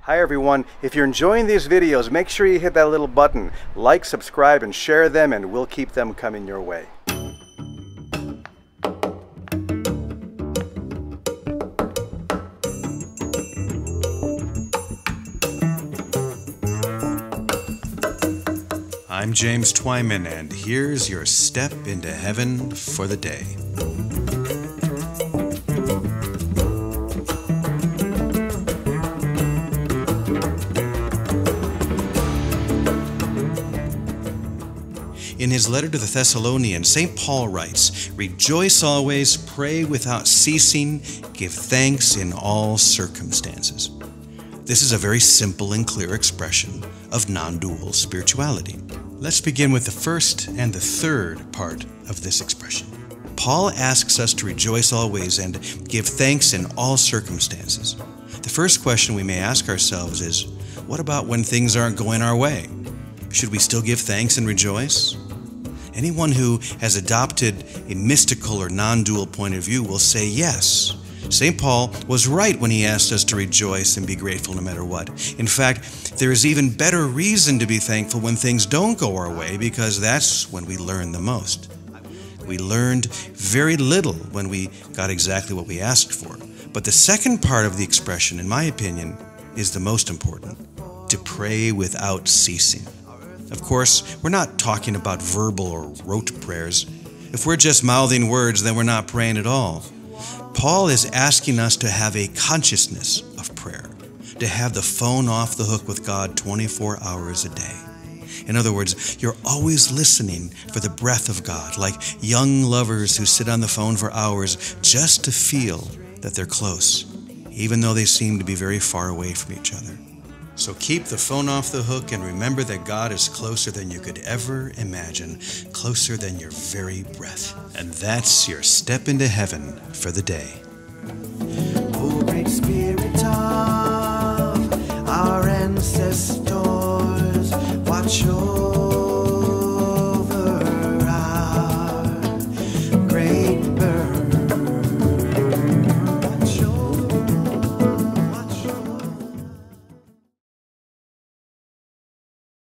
Hi everyone, if you're enjoying these videos, make sure you hit that little button, like, subscribe, and share them, and we'll keep them coming your way. I'm James Twyman, and here's your step into heaven for the day. In his letter to the Thessalonians, St. Paul writes, "Rejoice always, pray without ceasing, give thanks in all circumstances." This is a very simple and clear expression of non-dual spirituality. Let's begin with the first and the third part of this expression. Paul asks us to rejoice always and give thanks in all circumstances. The first question we may ask ourselves is, what about when things aren't going our way? Should we still give thanks and rejoice? Anyone who has adopted a mystical or non-dual point of view will say yes. St. Paul was right when he asked us to rejoice and be grateful no matter what. In fact, there is even better reason to be thankful when things don't go our way, because that's when we learn the most. We learned very little when we got exactly what we asked for. But the second part of the expression, in my opinion, is the most important: to pray without ceasing. Of course, we're not talking about verbal or rote prayers. If we're just mouthing words, then we're not praying at all. Paul is asking us to have a consciousness of prayer, to have the phone off the hook with God 24 hours a day. In other words, you're always listening for the breath of God, like young lovers who sit on the phone for hours just to feel that they're close, even though they seem to be very far away from each other. So keep the phone off the hook and remember that God is closer than you could ever imagine, closer than your very breath. And that's your step into heaven for the day. O great Spirit of our ancestors,